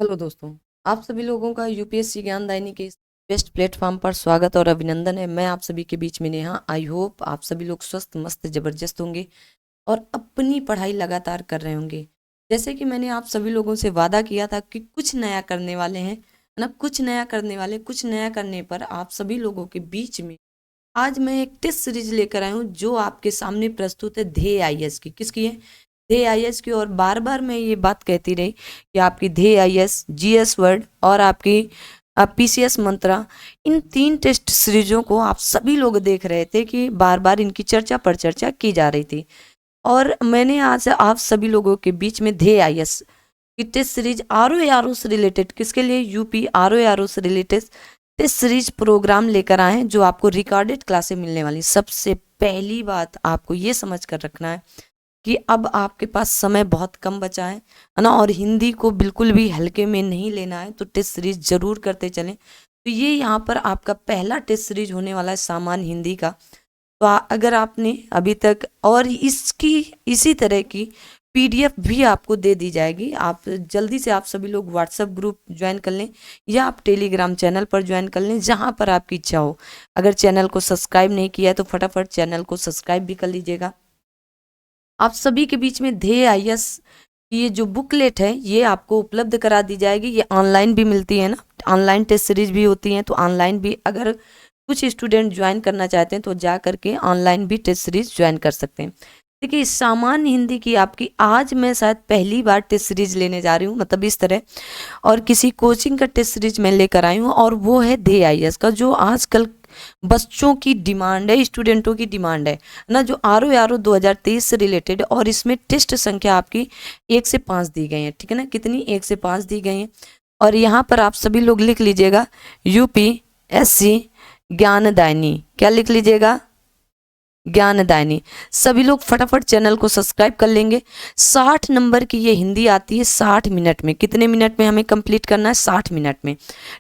Hello दोस्तों, आप सभी लोगों का यूपीएससी ज्ञानदायिनी के इस बेस्ट प्लेटफॉर्म पर स्वागत और अभिनंदन है। मैं आप सभी के बीच में नेहा। आई होप आप सभी लोग स्वस्थ मस्त जबरदस्त होंगे और अपनी पढ़ाई लगातार कर रहे होंगे। जैसे कि मैंने आप सभी लोगों से वादा किया था कि कुछ नया करने वाले हैं, है ना। कुछ नया करने वाले, कुछ नया करने पर आप सभी लोगों के बीच में आज मैं एक टेस्ट सीरीज लेकर आई हूँ जो आपके सामने प्रस्तुत है। ध्येय आईएएस की। किसकी है? ध्येय आईएएस की। और बार बार मैं ये बात कहती रही कि आपकी ध्येय आईएएस, जीएस वर्ड और आपकी पीसीएस मंत्रा, इन तीन टेस्ट सीरीजों को आप सभी लोग देख रहे थे कि बार बार इनकी चर्चा पर चर्चा की जा रही थी। और मैंने आज आप सभी लोगों के बीच में ध्येय आईएएस की टेस्ट सीरीज आरओ से रिलेटेड, किसके लिए? यूपी आरओ से रिलेटेड टेस्ट सीरीज प्रोग्राम लेकर आए हैं जो आपको रिकॉर्डेड क्लासें मिलने वाली। सबसे पहली बात आपको ये समझ कर रखना है कि अब आपके पास समय बहुत कम बचा है ना। और हिंदी को बिल्कुल भी हल्के में नहीं लेना है, तो टेस्ट सीरीज जरूर करते चलें। तो ये यहाँ पर आपका पहला टेस्ट सीरीज होने वाला है सामान्य हिंदी का। तो अगर आपने अभी तक, और इसकी इसी तरह की पीडीएफ भी आपको दे दी जाएगी। आप जल्दी से आप सभी लोग व्हाट्सएप ग्रुप ज्वाइन कर लें या आप टेलीग्राम चैनल पर ज्वाइन कर लें, जहां पर आपकी इच्छा हो। अगर चैनल को सब्सक्राइब नहीं किया है तो फटाफट चैनल को सब्सक्राइब भी कर लीजिएगा। आप सभी के बीच में ध्येय आईएएस की ये जो बुकलेट है ये आपको उपलब्ध करा दी जाएगी। ये ऑनलाइन भी मिलती है ना, ऑनलाइन टेस्ट सीरीज भी होती हैं। तो ऑनलाइन भी अगर कुछ स्टूडेंट ज्वाइन करना चाहते हैं तो जा करके ऑनलाइन भी टेस्ट सीरीज ज्वाइन कर सकते हैं। देखिए, सामान्य हिंदी की आपकी आज मैं शायद पहली बार टेस्ट सीरीज लेने जा रही हूँ, मतलब इस तरह। और किसी कोचिंग का टेस्ट सीरीज मैं लेकर आई हूँ और वो है ध्येय आईएएस का, जो आजकल बच्चों की डिमांड है, स्टूडेंटों की डिमांड है ना। जो आरओ 2023 से रिलेटेड, और इसमें टेस्ट संख्या आपकी 1 से 5 दी गई है। ठीक है ना, कितनी? 1 से 5 दी गई है। और यहाँ पर आप सभी लोग लिख लीजिएगा यूपीएससी ज्ञानदायिनी। क्या लिख लीजिएगा? ज्ञानदायिनी। सभी लोग फटाफट चैनल को सब्सक्राइब कर लेंगे। 60 नंबर की ये हिंदी आती है 60 मिनट में। कितने मिनट में हमें कंप्लीट करना है? 60 मिनट में।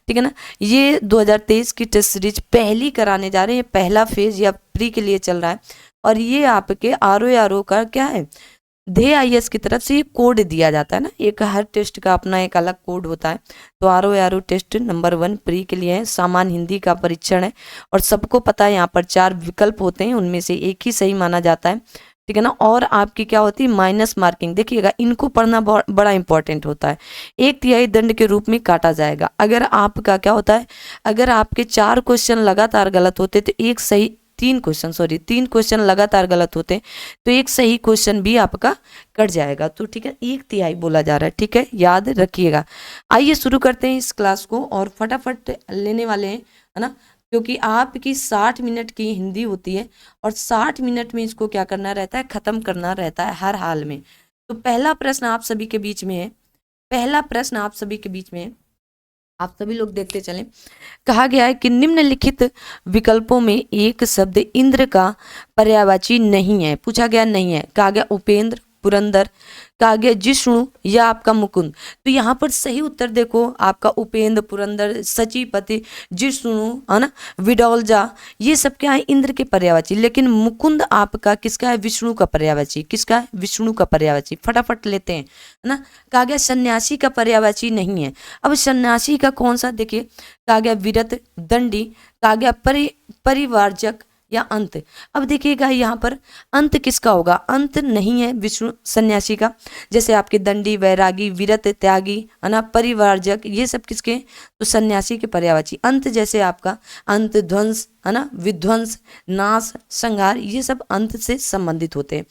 ठीक है ना। ये 2023 की टेस्ट सीरीज पहली कराने जा रहे हैं। पहला फेज या प्री के लिए चल रहा है। और ये आपके आरओ का क्या है? ध्येय आईएएस की तरफ से ये कोड दिया जाता है ना। एक हर टेस्ट का अपना एक अलग कोड होता है। तो आरओ टेस्ट नंबर 1 प्री के लिए है, सामान्य हिंदी का परीक्षण है। और सबको पता है यहाँ पर 4 विकल्प होते हैं, उनमें से एक ही सही माना जाता है। ठीक है ना। और आपकी क्या होती है? Minus marking. देखिएगा, इनको पढ़ना बड़ा इंपॉर्टेंट होता है। 1/3 दंड के रूप में काटा जाएगा। अगर आपका क्या होता है, अगर आपके 4 क्वेश्चन लगातार गलत होते तो एक सही, 3 क्वेश्चन लगातार गलत होते तो एक सही क्वेश्चन भी आपका कट जाएगा। तो ठीक है, 1/3 बोला जा रहा है। ठीक है, याद रखिएगा। आइए शुरू करते हैं इस क्लास को और फटाफट लेने वाले हैं, है ना। क्योंकि आपकी 60 मिनट की हिंदी होती है और 60 मिनट में इसको क्या करना रहता है? खत्म करना रहता है हर हाल में। तो पहला प्रश्न आप सभी के बीच में है। पहला प्रश्न आप सभी के बीच में है, आप सभी लोग देखते चलें। कहा गया है कि निम्नलिखित विकल्पों में एक शब्द इंद्र का पर्यायवाची नहीं है। पूछा गया नहीं है। कहा गया उपेंद्र, पुरंदर, कहा गया जिष्णु या आपका मुकुंद। तो यहाँ पर सही उत्तर देखो, आपका उपेंद्र, पुरंदर, सचिपति, जिष्णु, है ना, विडौलजा, ये सब क्या है? इंद्र के पर्यायवाची। लेकिन मुकुंद आपका किसका है? विष्णु का पर्यायवाची। किसका है? विष्णु का पर्यायवाची। फटाफट लेते हैं, है ना। कहा गया सन्यासी का पर्यायवाची नहीं है। अब सन्यासी का कौन सा? देखिए, कहा गया विरत, दंडी, कहा गया परिवारजक या अंत। अब देखिएगा यहाँ पर अंत किसका होगा? अंत नहीं है विष्णु सन्यासी का। जैसे आपके दंडी, वैरागी, विरत, त्यागी, है ना, परिवारजक, ये सब किसके? तो सन्यासी के पर्यायवाची। अंत जैसे आपका अंत, ध्वंस, है ना, विध्वंस, नाश, संहार, ये सब अंत से संबंधित होते हैं।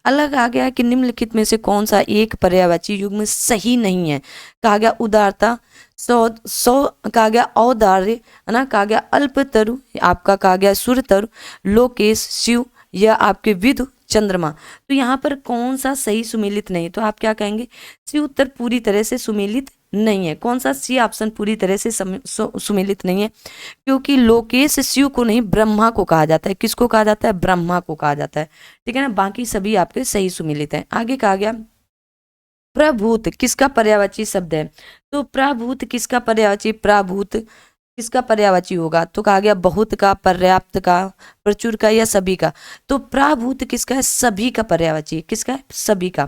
अलग आ गया कि निम्नलिखित में से कौन सा एक पर्यायवाची युग्म सही नहीं है? कहा गया उदारता, सौ सौ, कहा गया औदार्य, है ना, कहा गया अल्पतरु, आपका कहा गया सुरतरु, लोकेश, शिव या आपके विधु, चंद्रमा। तो यहाँ पर कौन सा सही सुमेलित नहीं? तो आप क्या कहेंगे? सी उत्तर पूरी तरह से सुमेलित नहीं है। कौन सा? सी ऑप्शन पूरी तरह से सुमेलित नहीं है, क्योंकि लोकेश शिव को नहीं, ब्रह्मा को कहा जाता है। किसको कहा जाता है? ब्रह्मा को कहा जाता है। ठीक है ना। बाकी सभी आपके सही सुमेलित हैं। आगे कहा गया प्रभूत किसका पर्यायवाची शब्द है? तो प्रभूत किसका पर्यायवाची? प्रभूत, किसका पर्यायवाची होगा? तो कहा गया बहुत का, पर्याप्त का, प्रचुर का या सभी का। तो प्राभूत किसका है? सभी का पर्यायवाची है। किसका है? सभी का।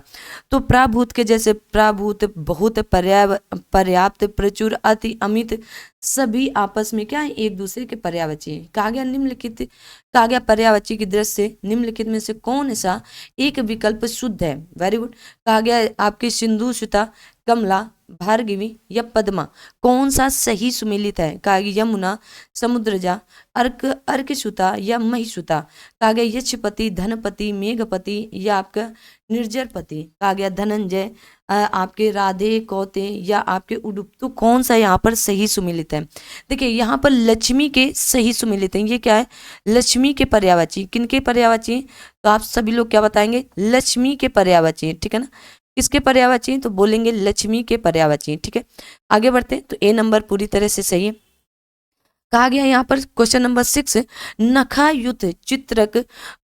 तो प्राभूत के जैसे प्राभूत, बहुत, पर्याप्त, प्रचुर, अति, अमित, सभी आपस में क्या है? एक दूसरे के पर्यायवाची है। कहा गया निम्नलिखित, कहा गया पर्यायवाची की दृष्टि से निम्नलिखित में से कौन सा एक विकल्प शुद्ध है? Very good. कहा गया आपकी सिंधु, सुता, कमला, भार्गवी या पद्मा, कौन सा सही सुमेलित है? कहा गया यमुना, समुद्रजा, अर्कसुता या महिसुता। कहा गया यक्षपति, धनपति, मेघपति या आपका निर्जरपति। कहा गया धनंजय, आपके राधे, कौते या आपके उडुप। तो कौन सा यहाँ पर सही सुमेलित है? देखिए यहाँ पर लक्ष्मी के सही सुमेलित है। ये क्या है? लक्ष्मी के पर्यायवाची। किनके पर्यायवाची? तो आप सभी लोग क्या बताएंगे? लक्ष्मी के पर्यायवाची, ठीक है ना। किसके पर्यायवाची? तो बोलेंगे लक्ष्मी के पर्यायवाची, ठीक है। आगे बढ़ते हैं। तो ए नंबर पूरी तरह से सही है। कहा गया यहाँ पर क्वेश्चन नंबर 6, नखायुत चित्रक,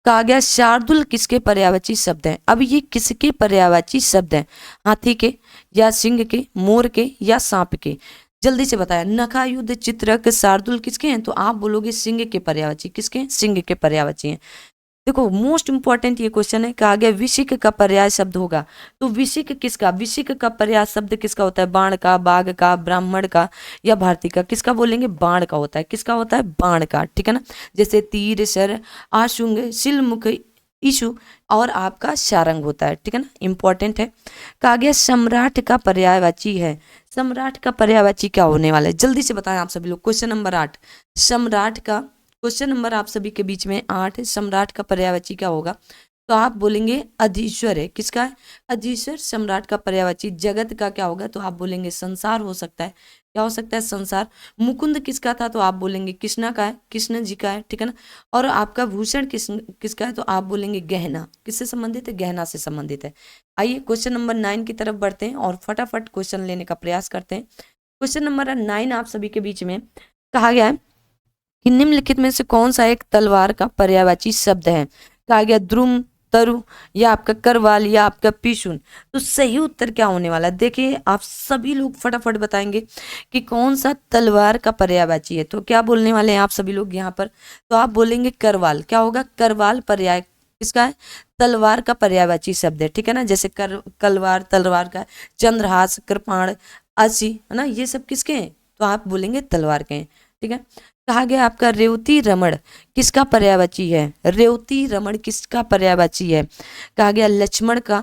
कहा गया शार्दुल किसके पर्यायवाची शब्द है? अब ये किसके पर्यायवाची शब्द है? हाथी के या सिंह के, मोर के या सांप के? जल्दी से बताया। नखायुध, चित्रक, शार्दुल किसके हैं? तो आप बोलोगे सिंह के पर्यायवाची। किसके? सिंह के पर्यायवाची हैं। देखो मोस्ट इंपॉर्टेंट ये क्वेश्चन है। कहा गया विशिक का पर्याय शब्द होगा। तो विशिक किसका? विशिक का पर्याय शब्द किसका होता है? बाण का, बाघ का, ब्राह्मण का या भारती का? किसका बोलेंगे? बाण का होता है। किसका होता है? बाण का, ठीक है ना। जैसे तीर, शर, आशुंग, शिलमुख, ईशु और आपका शारंग होता है, ठीक है ना। इंपॉर्टेंट है। कहा गया सम्राट का पर्यायवाची है। सम्राट का पर्यायवाची क्या होने वाला है? जल्दी से बताएं आप सभी लोग। क्वेश्चन नंबर 8, सम्राट का क्वेश्चन नंबर आप सभी के बीच में 8, सम्राट का पर्यायवाची क्या होगा? तो आप बोलेंगे अधीश्वर है। किसका है? अधीश्वर सम्राट का पर्यायवाची। जगत का क्या होगा? तो आप बोलेंगे संसार हो सकता है। क्या हो सकता है? संसार। मुकुंद किसका था? तो आप बोलेंगे कृष्णा का है, कृष्ण जी का है, ठीक है ना। और आपका भूषण किसका है? तो आप बोलेंगे गहना। किससे संबंधित है? गहना से संबंधित है। आइए क्वेश्चन नंबर 9 की तरफ बढ़ते हैं और फटाफट क्वेश्चन लेने का प्रयास करते हैं। क्वेश्चन नंबर 9 आप सभी के बीच में कहा गया है कि निम्नलिखित में से कौन सा एक तलवार का पर्यायवाची शब्द है? कहा गया द्रुम, तरु या आपका करवाल या आपका पीशुन। तो सही उत्तर क्या होने वाला है? देखिए आप सभी लोग फटाफट बताएंगे कि कौन सा तलवार का पर्यायवाची है। तो क्या बोलने वाले हैं आप सभी लोग यहाँ पर? तो आप बोलेंगे करवाल। क्या होगा? करवाल पर्याय किसका है? तलवार का पर्यायवाची शब्द है, ठीक है ना। जैसे कलवार तलवार का, चंद्रहास, कृपाण, असी, है ना, ये सब किसके हैं? तो आप बोलेंगे तलवार के हैं, ठीक है। कहा गया आपका रेवती रमण किसका पर्यायवाची है? रेवती रमण किसका पर्यायवाची है? कहा गया लक्ष्मण का,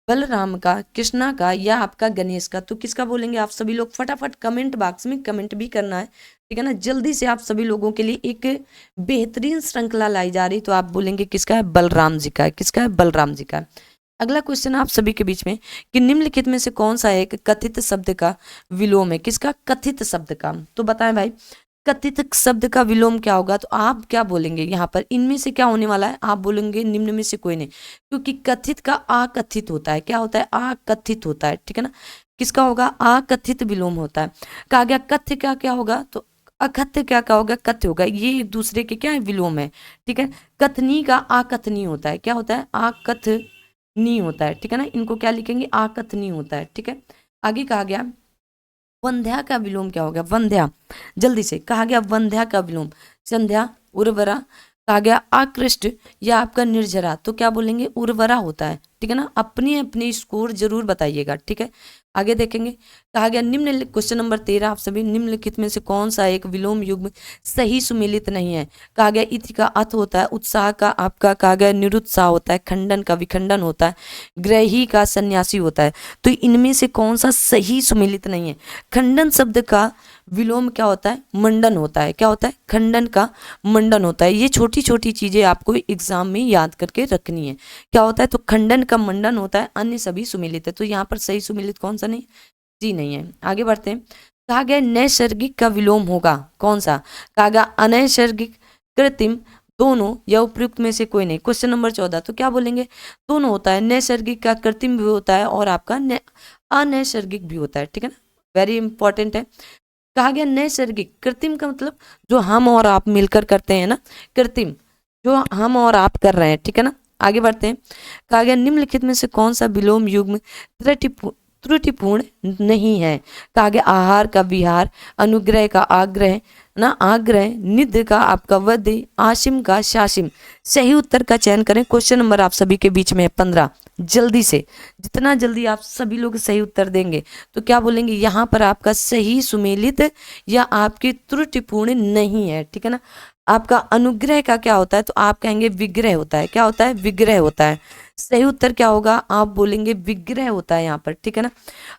बलराम का, कृष्णा का या आपका गणेश का। तो किसका बोलेंगे आप सभी लोग? फटाफट कमेंट बॉक्स में कमेंट भी करना है, ठीक है ना। जल्दी से आप सभी लोगों के लिए एक बेहतरीन श्रृंखला लाई जा रही। तो आप बोलेंगे किसका है? बलराम जी का है। किसका है? बलराम जी का। अगला क्वेश्चन आप सभी के बीच में कि निम्नलिखित में से कौन सा एक कथित शब्द का विलोम है? किसका? कथित शब्द का। तो बताएं भाई कथित शब्द का विलोम क्या होगा? तो आप क्या बोलेंगे यहाँ पर? इनमें से क्या होने वाला है? आप बोलेंगे निम्न में से कोई नहीं, क्योंकि कथित का अकथित होता है। क्या होता है? अकथित होता है, ठीक है ना। किसका होगा? अकथित विलोम होता है। कहा गया कथ्य का क्या होगा? तो अकथ्य क्या होगा? कथ्य होगा। ये एक दूसरे के क्या है? विलोम है, ठीक है। कथनी का अकथनी होता है। क्या होता है? अकथनी होता है, ठीक है ना। इनको क्या लिखेंगे? अकथनी होता है, ठीक है। आगे कहा गया वंध्या का विलोम क्या होगा? वंध्या, जल्दी से। कहा गया वंध्या का विलोम संध्या, उर्वरा। कहा गया आकृष्ट या आपका निर्जरा। तो क्या बोलेंगे? उर्वरा होता है, ठीक है ना। अपनी अपनी स्कोर जरूर बताइएगा, ठीक है। आगे देखेंगे। कहा गया निम्न क्वेश्चन नंबर 13 आप सभी निम्नलिखित में से कौन सा एक विलोम युग्म सही सुमेलित नहीं है? कहा गया इति का अथ होता है, उत्साह का आपका कहा गया निरुत्साह होता है, खंडन का विखंडन होता है, ग्रही का सन्यासी होता है। तो इनमें से कौन सा सही सुमेलित नहीं है? खंडन शब्द का विलोम क्या होता है? मंडन होता है। क्या होता है? खंडन का मंडन होता है। ये छोटी छोटी चीजें आपको एग्जाम में याद करके रखनी है। क्या होता है? तो खंडन का मंडन होता है, अन्य सभी सुमेलित है। तो यहाँ पर सही सुमेलित कौन सा नहीं? जी नहीं है। आगे बढ़ते हैं। कहा गया नैसर्गिक का विलोम होगा कौन सा? कहा गया अनैसर्गिक, कृत्रिम, दोनों या उपयुक्त में से कोई नहीं। क्वेश्चन नंबर 14 तो क्या बोलेंगे? दोनों होता है। नैसर्गिक का कृत्रिम भी होता है और आपका अनैसर्गिक भी होता है, ठीक है ना। वेरी इंपॉर्टेंट है। कहा गया नैसर्गिक, कृत्रिम का मतलब जो हम और आप मिलकर करते हैं ना, कृत्रिम जो हम और आप कर रहे हैं, ठीक है ना। आगे बढ़ते हैं। कहा गया निम्नलिखित में से कौन सा विलोम युग्म त्रुटिपूर्ण नहीं है। कहा गया आहार का विहार, अनुग्रह का आग्रह, ना आग्रह, निध का आपका वध, आशिम का शासिम। सही उत्तर का चयन करें। क्वेश्चन नंबर आप सभी के बीच में है 15। जल्दी से, जितना जल्दी आप सभी लोग सही उत्तर देंगे तो क्या बोलेंगे, यहाँ पर आपका सही सुमेलित या आपकी त्रुटिपूर्ण नहीं है। ठीक है ना। आपका अनुग्रह का क्या होता है, तो आप कहेंगे विग्रह होता है। क्या होता है, विग्रह होता है। सही उत्तर क्या होगा, आप बोलेंगे विग्रह होता है यहाँ पर। ठीक है ना।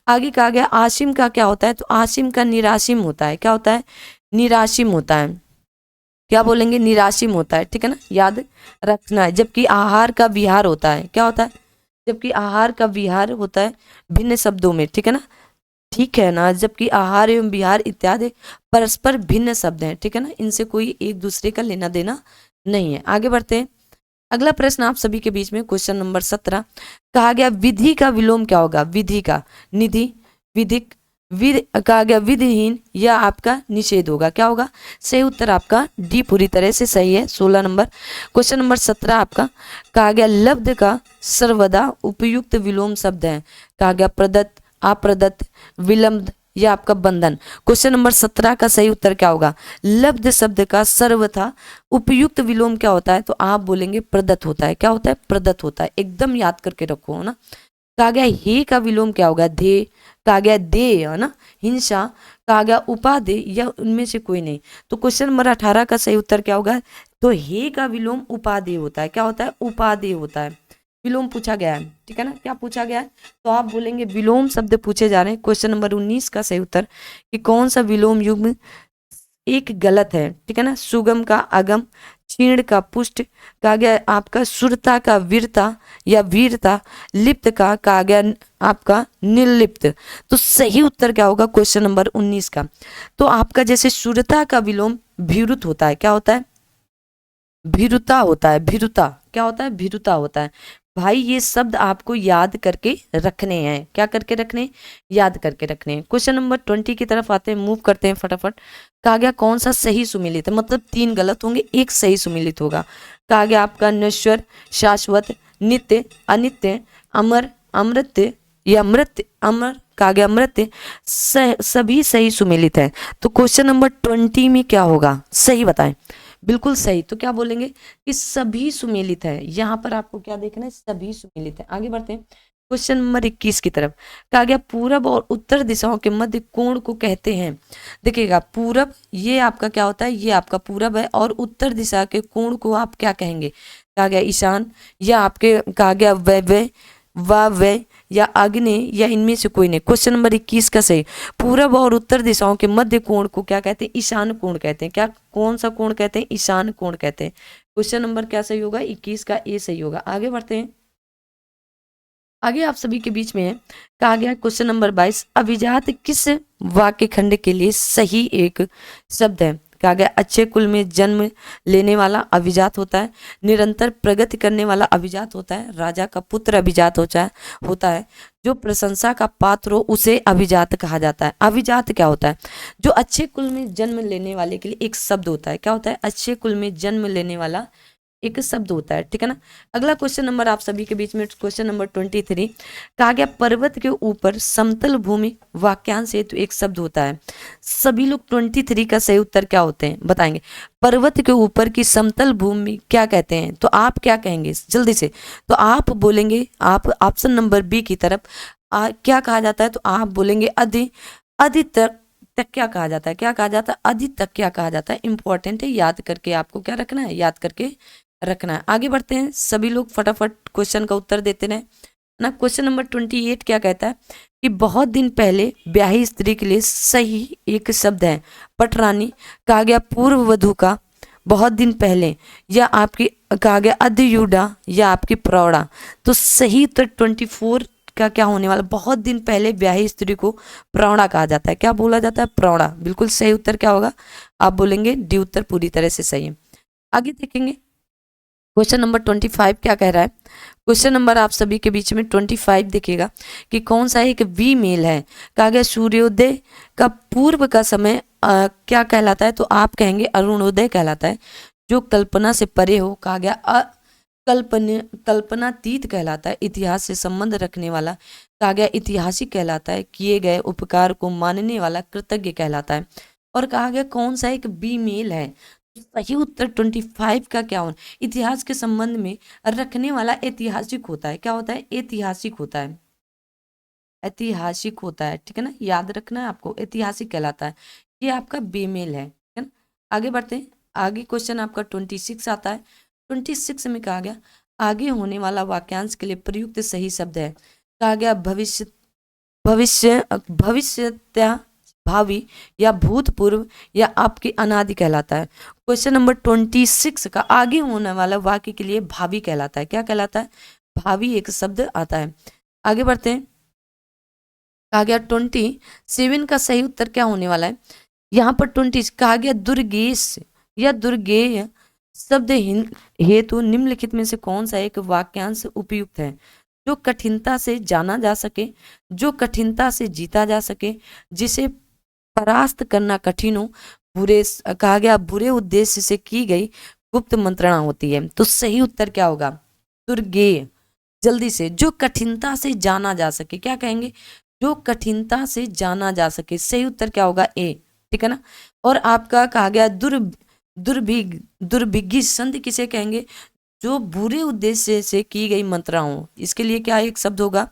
आगे कहा गया आशिम का क्या होता है, तो आशिम का निराशिम होता है। क्या होता है, निराशिम होता है। क्या बोलेंगे, निराशिम होता है। ठीक है ना, याद रखना है। जबकि आहार का विहार होता है। क्या होता है, जबकि आहार का विहार होता है भिन्न शब्दों में। ठीक है ना, ठीक है ना। जबकि आहार एवं विहार इत्यादि परस्पर भिन्न शब्द हैं। ठीक है ना, इनसे कोई एक दूसरे का लेना देना नहीं है। आगे बढ़ते हैं। अगला प्रश्न आप सभी के बीच में क्वेश्चन नंबर 17। कहा गया विधि का विलोम क्या होगा, विधि का निधि, विधिक, विध कहा गया विधिहीन या आपका निषेध होगा। क्या होगा, सही उत्तर आपका डी पूरी तरह से सही है। 16 नंबर। क्वेश्चन नंबर 17 आपका कहा गया लब्ध का सर्वदा उपयुक्त विलोम शब्द है। कहा गया प्रदत्त, अप्रदत्त, विलंब या आपका बंधन। क्वेश्चन नंबर 17 का सही उत्तर क्या होगा, लब्ध शब्द का सर्वथा उपयुक्त विलोम क्या होता है, तो आप बोलेंगे प्रदत्त होता है। क्या होता है, प्रदत्त होता है। एकदम याद करके रखो ना। कहा गया हे का विलोम क्या होगा, धे। कहा गया दे, है ना, हिंसा। कहा गया उपादे या उनमें से कोई नहीं। तो क्वेश्चन नंबर 18 का सही उत्तर क्या होगा, तो हे का विलोम उपादेय होता है। क्या होता है, उपादेय होता है। विलोम पूछा गया है। ठीक है ना, क्या पूछा गया है, तो आप बोलेंगे विलोम शब्द पूछे जा रहे हैं। क्वेश्चन नंबर 19 का सही उत्तर कि कौन सा विलोम युग्म एक गलत है। ठीक है ना, सुगम का अगम, क्षीण का पुष्ट, कहा गया आपका सुरता का वीरता या वीरता, लिप्त का कहा गया आपका निर्लिप्त। तो सही उत्तर क्या होगा क्वेश्चन नंबर 19 का, तो आपका जैसे सुरता का विलोम भीरुत होता है। क्या होता है, भीरुता होता है। भीरुता क्या होता है, भीरुता होता है। भाई ये शब्द आपको याद करके रखने हैं। क्या करके रखने, याद करके रखने हैं। क्वेश्चन नंबर 20 की तरफ आते हैं, मूव करते हैं फटाफट। कहा गया कौन सा सही सुमिलित है, मतलब 3 गलत होंगे, 1 सही सुमिलित होगा। कहा गया आपका नश्वर, शाश्वत, नित्य, अनित्य, अमर, अमृत या मृत, अमर, कहा गया मृत, सभी सही सुमिलित है। तो क्वेश्चन नंबर 20 में क्या होगा, सही बताएं। बिल्कुल सही। तो क्या बोलेंगे कि सभी सुमेलित है। यहाँ पर आपको क्या देखना है, सभी सुमेलित है। आगे बढ़ते हैं क्वेश्चन नंबर 21 की तरफ। कहा गया पूरब और उत्तर दिशाओं के मध्य कोण को कहते हैं। देखिएगा पूरब ये आपका क्या होता है, ये आपका पूरब है, और उत्तर दिशा के कोण को आप क्या कहेंगे, कहा गया ईशान, या आपके कहा गया वैवय, वावय या आग्नेय या इनमें से कोई नहीं। क्वेश्चन नंबर 21 का सही, पूरब और उत्तर दिशाओं के मध्य कोण को क्या कहते हैं, ईशान कोण कहते हैं। क्या, कौन सा कोण कहते हैं, ईशान कोण कहते हैं। क्वेश्चन नंबर क्या सही होगा, 21 का ए सही होगा। आगे बढ़ते हैं। आगे आप सभी के बीच में है, कहा गया क्वेश्चन नंबर 22, अभिजात किस वाक्य खंड के लिए सही एक शब्द है। कहा गया अच्छे कुल में जन्म लेने वाला अभिजात होता है, निरंतर प्रगति करने वाला अभिजात होता है, राजा का पुत्र अभिजात होता है, जो प्रशंसा का पात्र हो उसे अभिजात कहा जाता है। अभिजात क्या होता है, जो अच्छे कुल में जन्म लेने वाले के लिए एक शब्द होता है। क्या होता है, अच्छे कुल में जन्म लेने वाला एक शब्द होता है। ठीक है ना। अगला क्वेश्चन नंबर आप सभी के बीच में क्वेश्चन नंबर 23, कहा गया पर्वत के ऊपर समतल भूमि वाक्यांश हेतु एक शब्द होता है। सभी लोग 23 का सही उत्तर क्या होते हैं बताएंगे। पर्वत के ऊपर की समतल भूमि क्या कहते हैं, तो आप क्या कहेंगे जल्दी से, तो आप बोलेंगे, आप ऑप्शन नंबर बी की तरफ क्या कहा जाता है, तो आप बोलेंगे अधि तक क्या कहा जाता है, क्या कहा जाता है, अधि तक क्या कहा जाता है। इंपॉर्टेंट है, याद करके आपको क्या रखना है, याद करके रखना है। आगे बढ़ते हैं, सभी लोग फटाफट क्वेश्चन का उत्तर देते रहे ना। क्वेश्चन नंबर 28 क्या कहता है कि बहुत दिन पहले ब्याही स्त्री के लिए सही एक शब्द है पटरानी। कहा गया पूर्व वधु का बहुत दिन पहले, या आपकी कहा गया अधयुडा या आपकी प्रौढ़ा। तो सही उत्तर 24 का क्या होने वाला, बहुत दिन पहले ब्याही स्त्री को प्रौढ़ा कहा जाता है। क्या बोला जाता है, प्रौढ़ा। बिल्कुल सही उत्तर क्या होगा, आप बोलेंगे डी उत्तर पूरी तरह से सही है। आगे देखेंगे क्वेश्चन नंबर 25 क्या कह रहा है। क्वेश्चन नंबर आप सभी के बीच में 25 देखिएगा कि कौन सा एक वी मेल है। कहा गया सूर्योदय का पूर्व का समय क्या कहलाता है, तो आप कहेंगे अरुणोदय कहलाता है, जो कल्पना से परे हो। कहा गया कल्पनातीत कहलाता है, इतिहास से संबंध रखने वाला कहा गया ऐतिहासिक कहलाता है, किए गए उपकार को मानने वाला कृतज्ञ कहलाता है। और कहा गया कौन सा एक बी मेल है। तो सही उत्तर 25 का क्या होना, इतिहास के संबंध में रखने वाला ऐतिहासिक होता है। क्या होता है, ऐतिहासिक होता है, ऐतिहासिक होता है, ठीक है ना, याद रखना है आपको, ऐतिहासिक कहलाता है। ये आपका बेमेल है, ठीक है ना। आगे बढ़ते हैं, आगे क्वेश्चन आपका 26 आता है। 26 में कहा गया आगे होने वाला वाक्यांश के लिए प्रयुक्त सही शब्द है। कहा गया भविष्य, भविष्यत्या, भावी या भूतपूर्व या आपके अनादि कहलाता है। क्वेश्चन नंबर 26 का आगे होने वाला वाक्य के लिए भावी कहलाता है। क्या कहलाता है, भावी एक शब्द आता है। आगे बढ़ते हैं, कहा गया 27 का सही उत्तर क्या होने वाला है। यहाँ पर 20 कहा गया दुर्गेश या दुर्गेय शब्द हेतु निम्नलिखित में से कौन सा एक वाक्यांश उपयुक्त है। जो कठिनता से जाना जा सके, जो कठिनता से जीता जा सके, जिसे परास्त करना कठिन हो, बुरे, कहा गया बुरे उद्देश्य से की गई गुप्त मंत्रणा होती है। तो सही उत्तर क्या होगा, दुर्गेय, जल्दी से, जो कठिनता से जाना जा सके। क्या कहेंगे, जो कठिनता से जाना जा सके। सही उत्तर क्या होगा, ए, ठीक है ना। और आपका कहा गया दुर्भिगी संधि किसे कहेंगे, जो बुरे उद्देश्य से की गई मंत्रा हो। इसके लिए क्या एक शब्द होगा,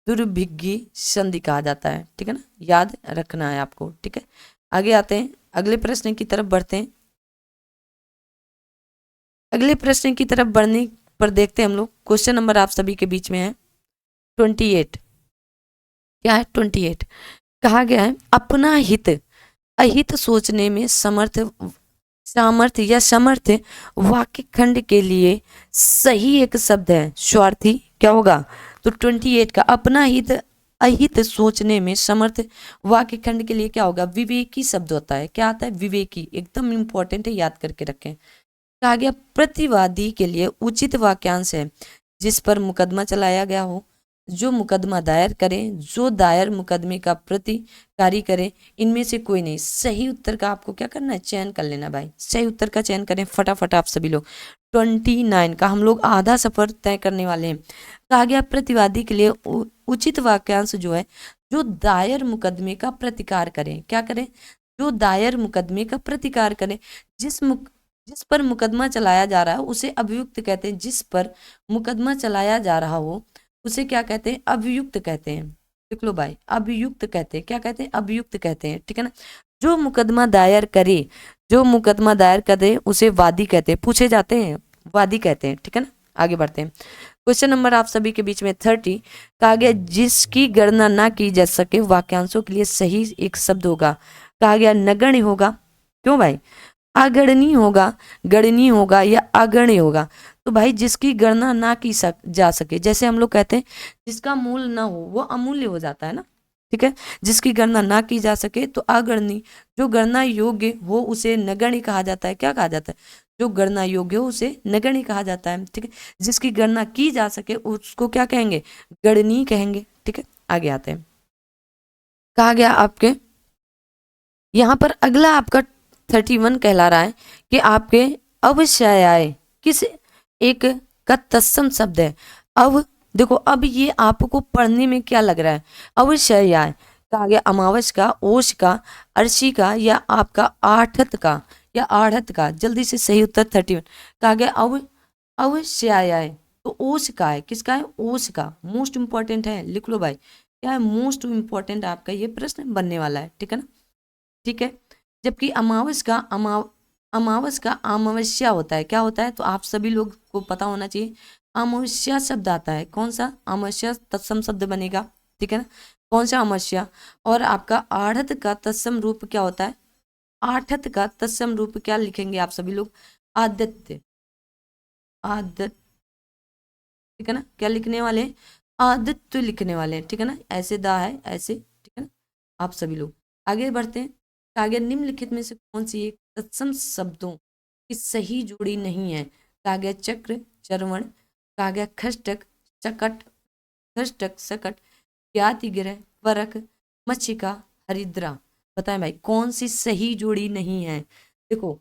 दुर्भिगी संधि कहा जाता है, ठीक है ना, याद रखना है आपको, ठीक है। आगे आते हैं, अगले प्रश्न की तरफ बढ़ते हैं। अगले प्रश्न की तरफ बढ़ने पर देखते हैं हम लोग, क्वेश्चन नंबर आप सभी के बीच में है 28। क्या है 28, कहा गया है अपना हित अहित सोचने में सामर्थ्य या समर्थ वाक्य खंड के लिए सही एक शब्द है स्वार्थी। क्या होगा, तो 28 का अपना हित अहित सोचने में समर्थ वाक्य खंड के लिए क्या होगा, विवेकी शब्द होता है। क्या आता है, विवेकी, एकदम इंपॉर्टेंट है, याद करके रखें। कहा गया प्रतिवादी के लिए उचित वाक्यांश है जिस पर मुकदमा चलाया गया हो, जो मुकदमा दायर करे, जो दायर मुकदमे का प्रतिकारी करे, इनमें से कोई नहीं। सही उत्तर का आपको क्या करना है, चयन कर लेना भाई, सही उत्तर का चयन करें फटाफट आप सभी लोग। 29 का हम लोग आधा सफर तय करने वाले हैं। कहा गया प्रतिवादी के लिए उचित वाक्यांश जो है, जो दायर मुकदमे का प्रतिकार करें। क्या करें, जो दायर मुकदमे का प्रतिकार करें। जिस पर मुकदमा चलाया जा रहा है उसे अभियुक्त कहते हैं। जिस पर मुकदमा चलाया जा रहा हो उसे क्या कहते हैं, अभियुक्त कहते हैं। देख लो भाई, अभियुक्त कहते हैं। क्या कहते हैं, अभियुक्त कहते हैं, ठीक है ना। जो मुकदमा दायर करे, जो मुकदमा दायर करे उसे वादी कहते हैं, पूछे जाते हैं वादी कहते हैं, ठीक है ना। आगे बढ़ते हैं, क्वेश्चन नंबर आप सभी के बीच में 30। कहा गया जिसकी गणना ना की जा सके वाक्यांशों के लिए सही एक शब्द होगा। कहा गया नगण्य होगा। क्यों भाई, अगणनीय होगा, गणनीय होगा या अगण्य होगा। तो भाई जिसकी गणना ना की जा सके, जैसे हम लोग कहते हैं जिसका मूल ना हो वो अमूल्य हो जाता है ना, ठीक है। जिसकी गणना ना की जा सके तो अगणनीय, जो गणना योग्य हो उसे नगण्य कहा जाता है। क्या कहा जाता है, जो गणना योग्य हो उसे नगण्य कहा जाता है, ठीक है। जिसकी गणना की जा सके उसको क्या कहेंगे, गणनीय कहेंगे, ठीक है। आगे आते हैं, कहा गया आपके यहाँ पर अगला आपका 31 कहला रहा है कि आपके अवश्याय किस एक का तत्सम शब्द है। अब देखो, अब ये आपको पढ़ने में क्या लग रहा है, अवश्याय कहा गया अमावस का, ओश का, अर्शी का या आपका आठत का या आढ़त का। जल्दी से सही उत्तर 31 कहा गया अवश्याय, तो ओश का है। किसका है, ओश का। मोस्ट इंपॉर्टेंट है, लिख लो भाई, क्या है, मोस्ट इंपॉर्टेंट आपका ये प्रश्न बनने वाला है, ठीक है ना, ठीक है। जबकि अमावस का अमावस्या होता है। क्या होता है, तो आप सभी लोग को पता होना चाहिए, अमावस्या शब्द आता है। कौन सा, अमावस्या तत्सम शब्द बनेगा, ठीक है ना, कौन सा, अमावस्या। और आपका आढ़त का तत्सम रूप क्या होता है, आठत का तत्सम रूप क्या लिखेंगे आप सभी लोग, आदित्य, आदित्य, ठीक है ना। क्या लिखने वाले हैं, आदित्य लिखने वाले हैं, ठीक है ना, ऐसे दा है ऐसे, ठीक है ना। आप सभी लोग आगे बढ़ते हैं। आगे निम्नलिखित में से कौन सी एक तत्सम शब्दों की सही जोड़ी नहीं है। कहा गया चक्र, चरवण, कहा गया खष्टक, चकट, खष्टक, सकट, ज्ञाति ग्रह, परक, मच्छिका, हरिद्रा। बताएं भाई कौन सी सही जोड़ी नहीं है। देखो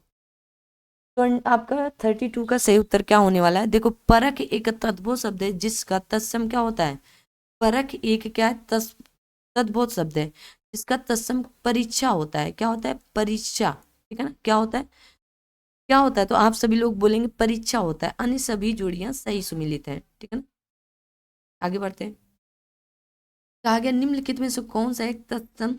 तो आपका 32 का सही उत्तर क्या होने वाला है? देखो, परख एक तद्भव शब्द है जिसका तत्सम क्या होता है? परख एक क्या है? तद्भव शब्द है जिसका तत्सम परीक्षा होता है। क्या होता है? परीक्षा। ठीक है ना? क्या होता है? क्या होता है? तो आप सभी लोग बोलेंगे परीक्षा होता है। अन्य सभी जोड़ियां सही सुमिलित हैं। ठीक है ना? आगे बढ़ते हैं। कहा गया निम्नलिखित में से कौन सा एक तत्सम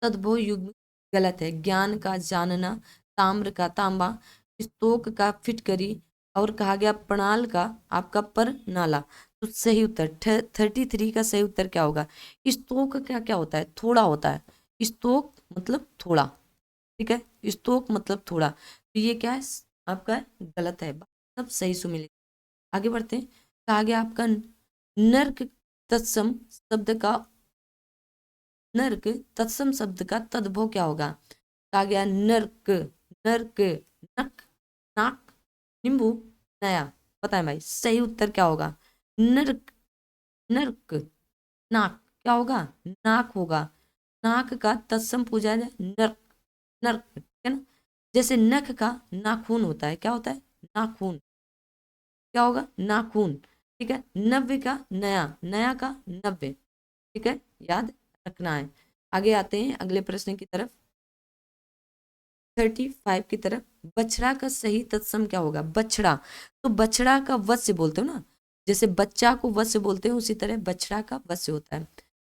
तद्भव युग्म गलत है? ज्ञान का जानना, ताम्र का तांबा, स्तोक का फिटकरी, और कहा गया प्रणाल का आपका पर नाला। तो सही उत्तर 33 का सही उत्तर क्या होगा? स्तोक क्या क्या होता है? थोड़ा होता है। स्तोक मतलब थोड़ा। ठीक है, स्तोक मतलब थोड़ा। तो ये क्या है? आपका गलत है। सब सही सुमिलित। आगे बढ़ते हैं। कहा गया आपका नर्क तत्सम शब्द का नर्क तत्सम शब्द का तद्भव क्या होगा? कहा गया नर्क, नर्क, नक, नाक, नींबू, नया। पता है भाई, सही उत्तर क्या होगा? नर्क, नर्क, नाक। क्या होगा? नाक होगा। नाक का तत्सम पूछा जाए, नर्क, नर्क। ठीक है ना? जैसे नख का नाखून होता है। क्या होता है? नाखून। क्या होगा? नाखून। ठीक है। नव्य का नया, नया का नव्य। ठीक है, याद रखना है। आगे आते हैं अगले प्रश्न की तरफ, 35 की तरफ। बछड़ा का सही तत्सम क्या होगा? बछड़ा, तो बछड़ा का वत्स्य बोलते हो ना, जैसे बच्चा को वत्स्य बोलते हैं उसी तरह बछड़ा का वत्स्य होता है।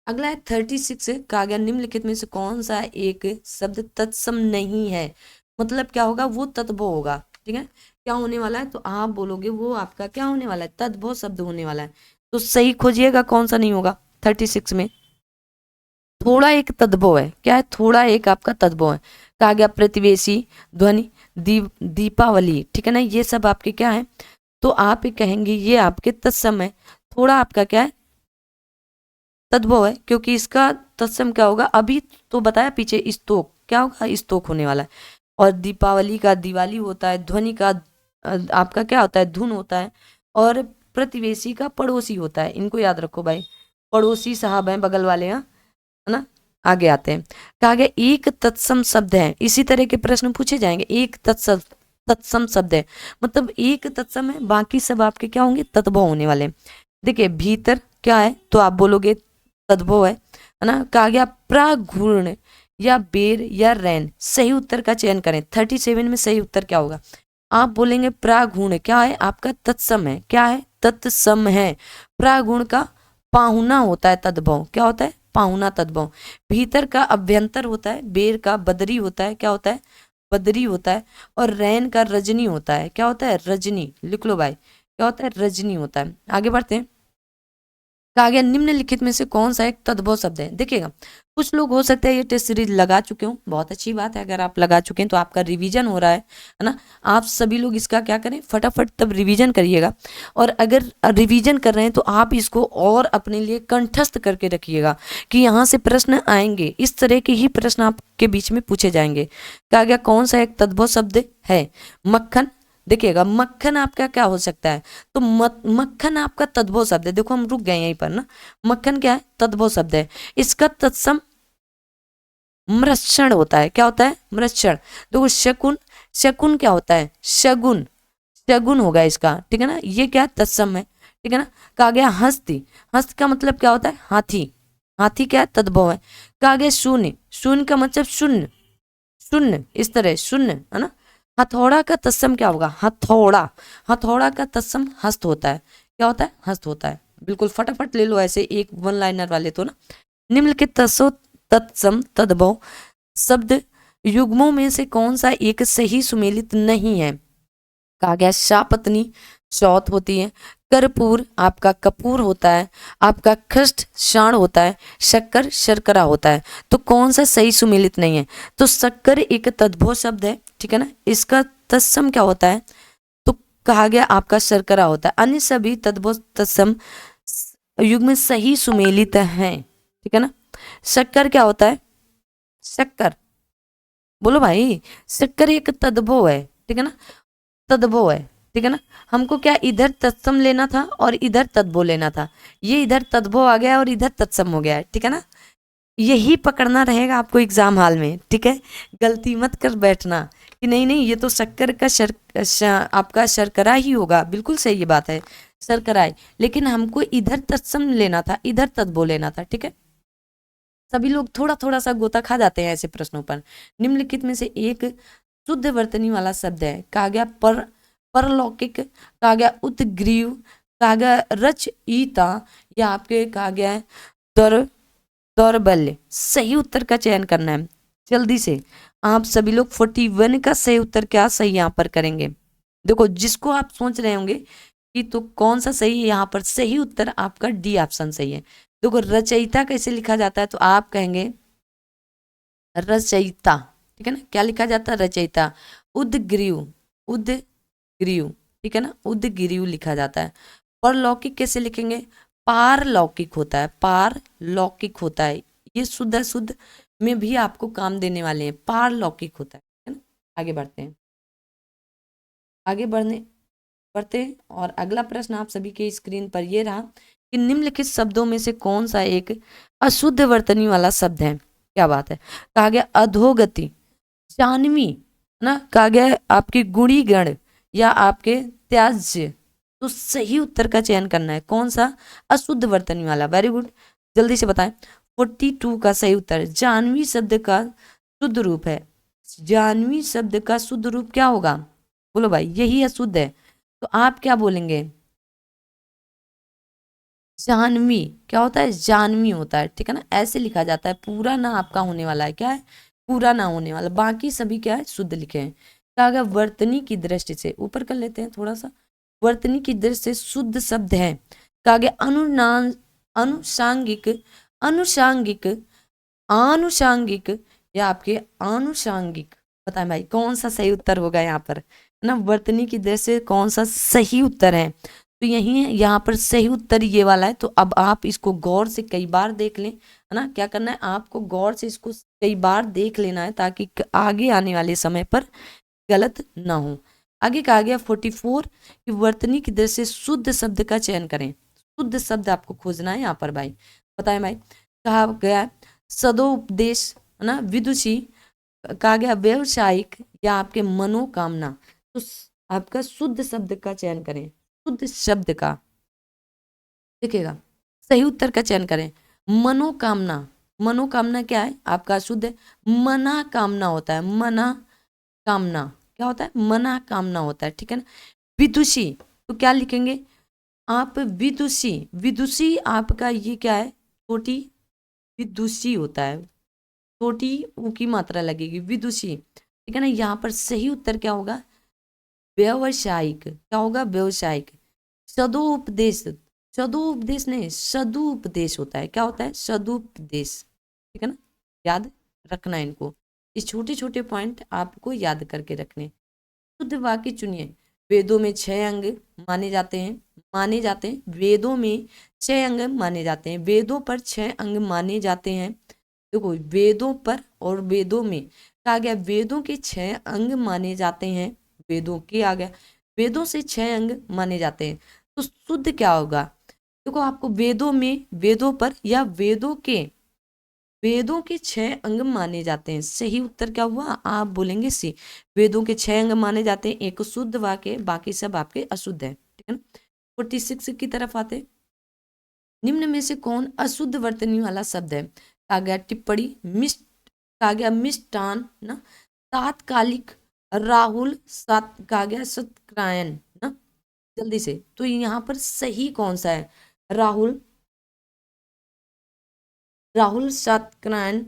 अगला है 36 से। कहा गया निम्नलिखित में से कौन सा एक शब्द तत्सम नहीं है? मतलब क्या होगा? वो तद्भव होगा। ठीक है, क्या होने वाला है? तो आप बोलोगे वो आपका क्या होने वाला है? तद्भव शब्द होने वाला है। तो सही खोजिएगा कौन सा नहीं होगा 36 में। थोड़ा एक तद्भव है। क्या है? थोड़ा एक आपका तद्भव है। कहा गया प्रतिवेशी, ध्वनि, दीपावली। ठीक है ना? ये सब आपके क्या है? तो आप ये कहेंगे ये आपके तत्सम है। थोड़ा आपका क्या है? तद्भव है, क्योंकि इसका तत्सम क्या होगा? अभी तो बताया पीछे, स्तोक। क्या होगा? स्तोक होने वाला है। और दीपावली का दिवाली होता है। ध्वनि का आपका क्या होता है? धुन होता है। और प्रतिवेशी का पड़ोसी होता है। इनको याद रखो भाई, पड़ोसी साहब हैं, बगल वाले हैं, है ना? आगे आते हैं। कहा गया एक तत्सम शब्द है। इसी तरह के प्रश्न पूछे जाएंगे। एक तत्सम, तत्सम शब्द है मतलब एक तत्सम है, बाकी सब आपके क्या होंगे? तद्भव होने वाले। देखिए भीतर क्या है? तो आप बोलोगे तद्भव है ना? कहा गया प्राघूर्ण या बेर या रैन। सही उत्तर का चयन करें। 37 में सही उत्तर क्या होगा? आप बोलेंगे प्राघूर्ण। क्या है? आपका तत्सम है। क्या है? तत्सम है। प्राघूर्ण का पाहुना होता है तद्भव। क्या होता है? पाहुना तद्भव। भीतर का अभ्यंतर होता है। बेर का बदरी होता है। क्या होता है? बदरी होता है। और रैन का रजनी होता है। क्या होता है? रजनी। लिख लो भाई, क्या होता है? रजनी होता है। आगे बढ़ते हैं। कहा गया निम्नलिखित में से कौन सा एक तद्भव शब्द है? देखिएगा, कुछ लोग हो सकता है ये टेस्ट सीरीज लगा चुके हो। बहुत अच्छी बात है, अगर आप लगा चुके हैं तो आपका रिवीजन हो रहा है ना? आप सभी लोग इसका क्या करें? फटाफट तब रिवीजन करिएगा। और अगर रिवीजन कर रहे हैं तो आप इसको और अपने लिए कंठस्थ करके रखिएगा कि यहाँ से प्रश्न आएंगे, इस तरह के ही प्रश्न आपके बीच में पूछे जाएंगे। कहा गया कौन सा एक तद्भव शब्द है? मक्खन। देखिएगा, मक्खन आपका क्या हो सकता है? तो मक्खन आपका तद्भव शब्द है। देखो हम रुक गए यहीं पर ना। मक्खन क्या है? तद्भव शब्द है। इसका तत्सम मृक्षण होता है। क्या होता है? मृक्षण। देखो शकुन, शकुन क्या होता है? शगुन, शगुन होगा इसका। ठीक है ना? ये क्या तत्सम है। ठीक है ना? कहा गया हस्ती, हस्त का मतलब क्या होता है? हाथी, हाथी क्या तद्भव है। कहा गया शून्य, शून्य का मतलब शून्य, शून्य इस तरह शून्य, है ना? हथौड़ा का तत्सम क्या होगा? हथौड़ा, हथौड़ा का तत्सम हस्त होता है। क्या होता है? हस्त होता है। बिल्कुल फटाफट ले लो ऐसे एक वन लाइनर वाले तो ना। निम्नलिखित तत्सो तत्सम तद्भव शब्द युग्मों में से कौन सा एक सही सुमेलित नहीं है? कहा गया शापत्नी शौत होती है। कर्पूर आपका कपूर होता है। आपका खष्ट शाण होता है। शक्कर शर्करा होता है। तो कौन सा सही सुमेलित नहीं है? तो शक्कर एक तद्भव शब्द है। ठीक है ना? इसका तत्सम क्या होता है? तो कहा गया आपका शर्करा होता है। अन्य सभी तद्भव तत्सम युग में सही सुमेलित हैं। ठीक है ना? शक्कर क्या होता है? शक्कर, बोलो भाई, शक्कर एक तद्भव है। ठीक है ना? तद्भव है। ठीक है ना? हमको क्या इधर तत्सम लेना था और इधर तद्भव लेना था। ये इधर तद्भव आ गया और इधर तत्सम हो गया है। ठीक है ना? यही पकड़ना रहेगा आपको एग्जाम हॉल में, ठीक है। गलती मत कर बैठना कि नहीं नहीं ये तो शक्कर का आपका शर्करा ही होगा, बिल्कुल सही ये बात है, शर्करा है, लेकिन हमको इधर तत्सम लेना था, इधर तद्भव लेना था, ठीक है। सभी लोग थोड़ा थोड़ा सा गोता खा जाते हैं ऐसे प्रश्नों पर। निम्नलिखित में से एक शुद्ध वर्तनी वाला शब्द है, कहा गया परलौकिक, कहा गया उत्ग्रीव, कहा गया रचयिता, या आपके कहा गया है दौर्बल्य। सही उत्तर का चयन करना है जल्दी से। आप सभी लोग 41 का सही उत्तर क्या सही यहाँ पर करेंगे। देखो जिसको आप सोच रहे होंगे कि तो कौन सा सही है, यहाँ पर सही उत्तर आपका डी ऑप्शन सही है। देखो रचयिता कैसे लिखा जाता है, तो आप कहेंगे रचयिता, ठीक है ना, क्या लिखा जाता है रचयिता, उद्ग्रीव, उद्ग्रीव, ठीक है ना, उद्ग्रीव लिखा जाता है। परलौकिक कैसे लिखेंगे, पारलौकिक होता है, पारलौकिक होता है, ये शुद्ध शुद्ध में भी आपको काम देने वाले हैं, पारलौकिक होता है ना। आगे बढ़ते हैं, आगे बढ़ते हैं और अगला प्रश्न आप सभी के स्क्रीन पर ये रहा कि निम्नलिखित शब्दों में से कौन सा एक अशुद्ध वर्तनी वाला शब्द है। क्या बात है, कहा गया अधोगति, जानवी, है ना, कहा गया आपके गुणीगण या आपके त्याज्य। तो सही उत्तर का चयन करना है, कौन सा अशुद्ध वर्तनी वाला। वेरी गुड, जल्दी से बताएं। 42 का सही उत्तर जानवी शब्द का शुद्ध रूप है। जानवी शब्द का शुद्ध रूप क्या होगा, बोलो भाई, यही अशुद्ध है। तो आप क्या बोलेंगे, जानवी, क्या होता है, जानवी होता है, ठीक है ना, ऐसे लिखा जाता है। पूरा ना आपका होने वाला है, क्या है, पूरा ना होने वाला, बाकी सभी क्या है शुद्ध लिखे हैं। क्या अगर वर्तनी की दृष्टि से, ऊपर कर लेते हैं थोड़ा सा, वर्तनी की दृष्टि से शुद्ध शब्द है, क्या आगे अनुषांगिक, अनुषांगिक, आनुषांगिक, या आपके आनुषांगिक। बताएं भाई कौन सा सही उत्तर होगा यहाँ पर, है ना, वर्तनी की दृष्टि से कौन सा सही उत्तर है। तो यही है, यहाँ पर सही उत्तर ये वाला है। तो अब आप इसको गौर से कई बार देख लें, है ना, क्या करना है आपको, गौर से इसको कई बार देख लेना है ताकि आगे आने वाले समय पर गलत ना हो। आगे कहा गया 44 कि वर्तनी की दृष्टि से शुद्ध शब्द का चयन करें। शुद्ध शब्द आपको खोजना है यहाँ पर भाई, बताएं भाई। कहा गया सदोपदेश, है ना, विदुषी, कहा गया व्यवसायिक, या आपके मनोकामना। तो आपका शुद्ध शब्द का चयन करें, शुद्ध शब्द का देखिएगा, सही उत्तर का चयन करें। मनोकामना, मनोकामना क्या है आपका शुद्ध है, मना कामना होता है, मना कामना क्या होता है, मना कामना होता है, ठीक है ना। विदुषी, तो क्या लिखेंगे आप, विदुषी, विदुषी आपका ये क्या है, छोटी, विदुषी होता है, छोटी ऊ की मात्रा लगेगी, विदुषी, ठीक है ना। यहाँ पर सही उत्तर क्या होगा, व्यवसायिक, क्या होगा, व्यवसायिक। सदुपदेश, सदुपदेश नहीं, सदुपदेश होता है, क्या होता है, सदुपदेश, ठीक है ना, याद रखना है इनको, इस छोटे छोटे पॉइंट आपको याद करके रखने। शुद्ध वाक्य चुनिए। वेदों में 6 अंग माने जाते हैं, माने जाते हैं, वेदों में 6 अंग माने जाते हैं, वेदों पर 6 अंग माने जाते हैं। देखो वेदों पर और वेदों में, कहा गया वेदों के 6 अंग माने जाते हैं, वेदों के आ गया, वेदों से 6 अंग माने जाते हैं। तो शुद्ध क्या होगा, देखो आपको वेदों में, वेदों पर या वेदों के 6 अंग माने जाते हैं। सही उत्तर क्या हुआ, आप बोलेंगे सी, वेदों के 6 अंग माने जाते हैं, एक शुद्ध वाक्य, बाकी सब आपके अशुद्ध है, ठीक है ना। 46 की तरफ आते हैं। निम्न में से कौन अशुद्ध वर्तनी वाला शब्द है, कहा गया टिप्पणी, कहा गया मिष्टान ना, तात्कालिक, राहुल, कहा गया सत्यायन ना, जल्दी से। तो यहाँ पर सही कौन सा है, राहुल, राहुल सत्यायन,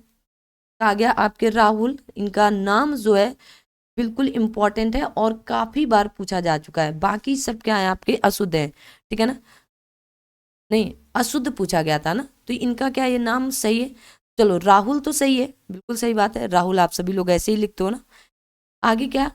कहा गया आपके राहुल, इनका नाम जो है बिल्कुल इंपॉर्टेंट है और काफी बार पूछा जा चुका है। बाकी सब क्या है आपके अशुद्ध है, ठीक है ना, नहीं अशुद्ध पूछा गया था ना, तो इनका क्या ये नाम सही है। चलो राहुल तो सही है, बिल्कुल सही बात है, राहुल आप सभी लोग ऐसे ही लिखते हो ना। आगे क्या,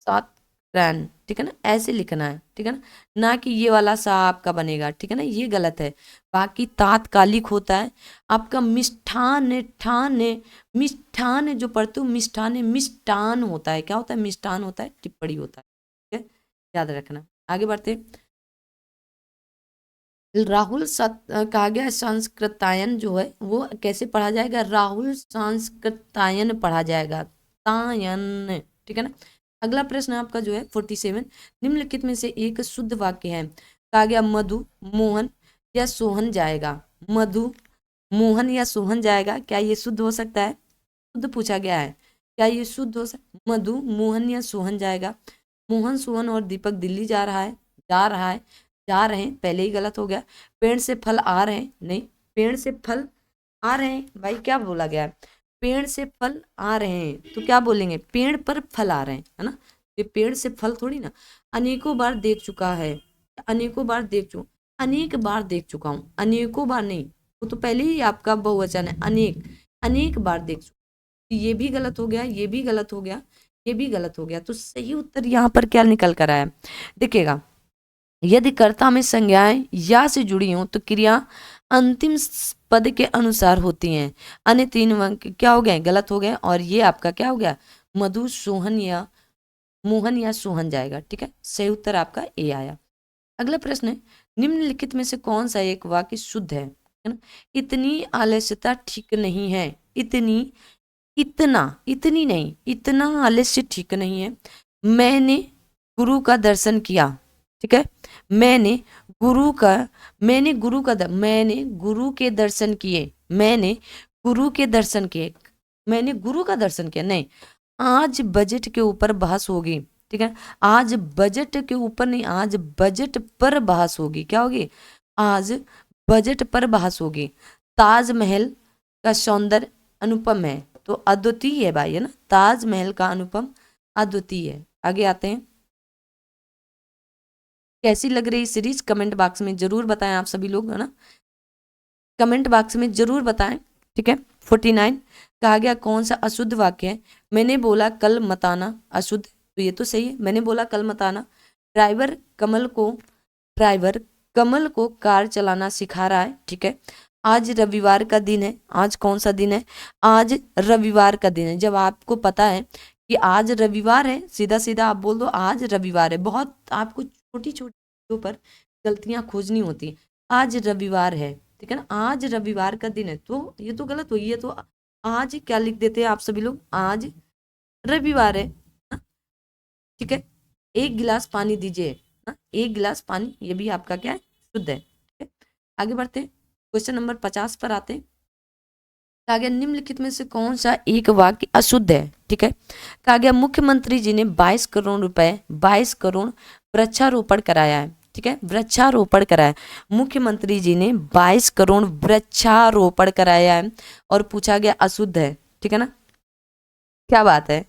सात रैन, ठीक है ना, ऐसे लिखना है, ठीक है ना, ना कि ये वाला सा आपका बनेगा, ठीक है ना, ये गलत है। बाकी तात्कालिक होता है आपका, मिष्ठान, ठान, मिष्ठान जो पढ़ते हो, मिष्ठान, मिष्टान होता है, क्या होता है, मिष्टान होता है, टिप्पणी होता है, ठीक है, याद रखना। आगे बढ़ते, राहुल कहा गया संस्कृतायन जो है वो कैसे पढ़ा जाएगा, राहुल संस्कृतायन पढ़ा जाएगा, तायन, ठीक है ना। अगला प्रश्न आपका जो है 47, निम्नलिखित में से एक शुद्ध वाक्य है। कहा गया मधु मोहन या सोहन जाएगा, मधु मोहन या सोहन जाएगा, क्या ये शुद्ध हो सकता है, शुद्ध पूछा गया है, क्या ये शुद्ध हो सकता, मधु मोहन या सोहन जाएगा। मोहन सोहन और दीपक दिल्ली जा रहा है, जा रहा है, जा रहे हैं, पहले ही गलत हो गया। पेड़ से फल आ रहे हैं, नहीं, पेड़ से फल आ रहे हैं, भाई क्या बोला गया है, पेड़ से फल आ रहे हैं, तो क्या बोलेंगे, पेड़ पर फल आ रहे हैं, है ना, ये पेड़ से फल थोड़ी ना। अनेकों बार देख चुका है, अनेकों बार अनेक बार देख चुका हूँ, अनेकों बार नहीं, वो तो पहले ही आपका बहुवचन है, अनेक, अनेक बार देख चुका, ये भी गलत हो गया, ये भी गलत हो गया, ये भी गलत हो गया, तो सही उत्तर यहाँ पर क्या निकल कर आया, देखिएगा, यदि कर्ता में संज्ञाएं या से जुड़ी हों तो क्रिया अंतिम पद के अनुसार होती हैं, अन्य तीन वाक्य क्या हो गए, गलत हो गए, और ये आपका क्या हो गया, मधु सोहन या मोहन या सोहन जाएगा, ठीक है, सही उत्तर आपका ए आया। अगला प्रश्न है, निम्नलिखित में से कौन सा एक वाक्य शुद्ध है ना, इतनी आलस्यता ठीक नहीं है, इतनी, इतना, इतनी नहीं, इतना आलस्य ठीक नहीं है, मैंने गुरु का दर्शन किया, ठीक है, मैंने गुरु का, मैंने गुरु का मैंने गुरु के दर्शन किए, मैंने गुरु के दर्शन किए, मैंने गुरु का दर्शन किया, नहीं, आज बजट के ऊपर बहस होगी, ठीक है, आज बजट के ऊपर नहीं, आज बजट पर बहस होगी, क्या होगी, आज बजट पर बहस होगी, ताजमहल का सौंदर्य अनुपम है, तो अद्वितीय है भाई, है ना, ताजमहल का अनुपम अद्वितीय है। आगे आते हैं, कैसी लग रही सीरीज कमेंट बॉक्स में जरूर बताएं आप सभी लोग, है ना, कमेंट बॉक्स में जरूर बताएं, ठीक है। 49, कहा गया कौन सा अशुद्ध वाक्य है, मैंने बोला कल मत आना, अशुद्ध, तो ये तो सही है, मैंने बोला कल मत आना। ड्राइवर ड्राइवर कमल को कार चलाना सिखा रहा है, ठीक है, आज रविवार का दिन है, आज कौन सा दिन है, आज रविवार का दिन है, जब आपको पता है कि आज रविवार है, सीधा सीधा आप बोल दो आज रविवार है, बहुत आपको छोटी छोटी चीजों पर गलतियां खोजनी होती है, आज रविवार है, ठीक है ना, आज रविवार का दिन है, तो ये तो गलत हुई है, तो आज क्या लिख देते हैं आप सभी लोग, आज रविवार है, ठीक है, एक गिलास पानी दीजिए, एक गिलास पानी, ये भी आपका क्या है, शुद्ध है, ठीक है। आगे बढ़ते हैं, क्वेश्चन नंबर 50 पर आते हैं, कहा गया निम्नलिखित में से कौन सा एक वाक्य अशुद्ध है, ठीक है, कहा गया मुख्यमंत्री जी ने 22 करोड़ रुपए, 22 करोड़ वृक्षारोपण कराया है, ठीक है, वृक्षारोपण कराया, मुख्यमंत्री जी ने 22 करोड़ वृक्षारोपण कराया है, और पूछा गया अशुद्ध है, ठीक है ना, क्या बात है,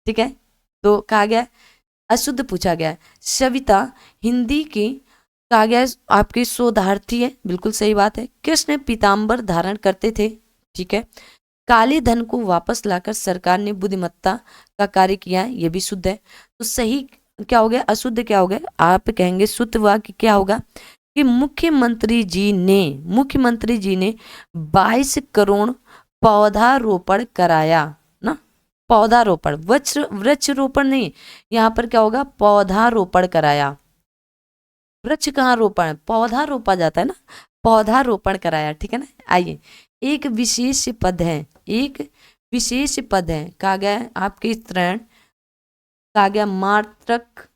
ठीक है, तो कहा गया अशुद्ध पूछा गया है। सविता हिंदी की, कहा गया आपके शोधार्थी है, बिल्कुल सही बात है। कृष्ण पीताम्बर धारण करते थे, ठीक है, काले धन को वापस लाकर सरकार ने बुद्धिमत्ता का कार्य किया है, ये भी शुद्ध है, तो सही क्या हो गया, अशुद्ध क्या हो गया, आप कहेंगे शुद्ध वाक्य क्या होगा कि मुख्यमंत्री जी ने 22 करोड़ पौधारोपण कराया ना, पौधारोपण, वृक्षरोपण नहीं, यहाँ पर क्या होगा, पौधारोपण कराया, वृक्ष कहाँ रोपण, पौधा रोपा जाता है ना, पौधारोपण कराया, ठीक है ना। आइए, एक विशेष पद है, एक विशेष पद है, कहा गया है आपके स्त्रीण, कहा गया मात्रक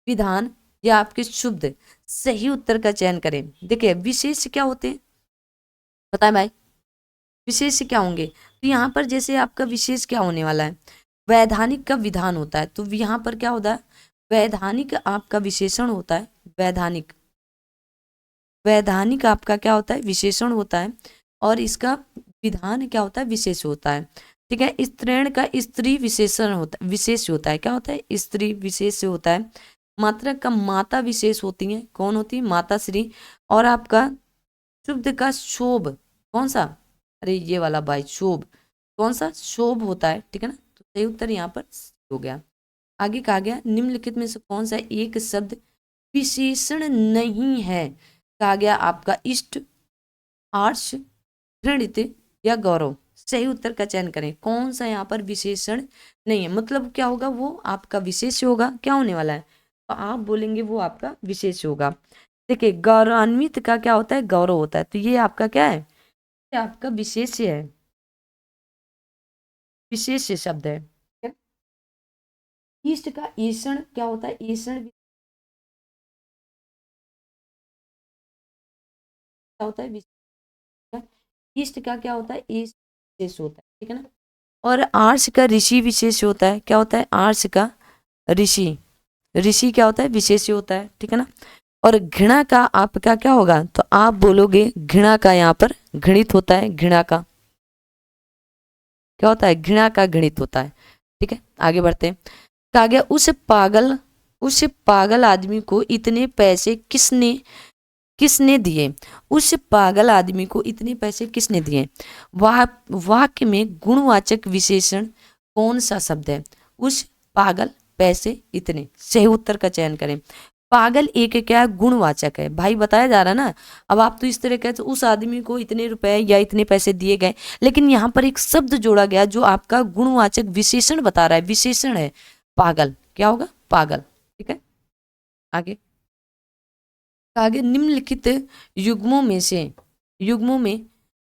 विधान या आपके शुद्ध, सही उत्तर का चयन करें। देखिए विशेष क्या होते हैं, बताए भाई, विशेष क्या होंगे, तो यहाँ पर जैसे आपका विशेष क्या होने वाला है, वैधानिक का विधान होता है, तो यहाँ पर क्या होता है, वैधानिक आपका विशेषण होता है, वैधानिक, वैधानिक आपका क्या होता है, विशेषण होता है, और इसका विधान क्या होता है, विशेष होता है, ठीक है। स्त्रीण का स्त्री विशेषण होता है, विशेष होता है, क्या होता है, स्त्री विशेष होता है। मात्रक का माता विशेष होती है, कौन होती है, माता श्री। और आपका शुद्ध का शोभ, कौन सा, अरे ये वाला भाई शोभ, कौन सा, शोभ होता है, ठीक है ना, तो सही उत्तर यहाँ पर हो गया। आगे कहा गया निम्नलिखित में से कौन सा एक शब्द विशेषण नहीं है, कहा गया आपका इष्ट, आर्ष, घृणित या गौरव, सही उत्तर का चयन करें, कौन सा यहाँ पर विशेषण नहीं है, मतलब क्या होगा, वो आपका विशेष होगा, क्या होने वाला है, तो आप बोलेंगे वो आपका विशेष होगा। देखिए गौरवान्वित का क्या होता है, गौरव होता है, तो ये आपका क्या है, ये आपका विशेष्य है, विशेष्य शब्द है। ठीक है? ईस्ट का ईषण क्या होता है, ईषण क्या होता है, ईस्ट का क्या होता है, ईस्ट विशेष होता है, ठीक है ना। और आर्ष का ऋषि विशेष होता है, क्या होता है, आर्ष का ऋषि, ऋषि क्या होता है, विशेष होता है, ठीक है ना। और घृणा का आपका क्या होगा, तो आप बोलोगे घृणा का, यहाँ पर घृणित होता है, घृणा का क्या होता है, घृणा का घृणित होता है। ठीक है, आगे बढ़ते हैं। कहा गया उस पागल आदमी को इतने पैसे किसने किसने दिए, उस पागल आदमी को इतने पैसे किसने दिए। वाक्य में गुणवाचक विशेषण कौन सा शब्द है, उस पागल पैसे इतने, सही उत्तर का चयन करें। पागल एक क्या गुणवाचक है भाई, बताया जा रहा है ना। अब आप तो इस तरह कहते उस आदमी को इतने रुपए या इतने पैसे दिए गए, लेकिन यहाँ पर एक शब्द जोड़ा गया जो आपका गुणवाचक विशेषण बता रहा है, विशेषण है पागल, क्या होगा, पागल। ठीक है, आगे आगे निम्नलिखित युग्मों में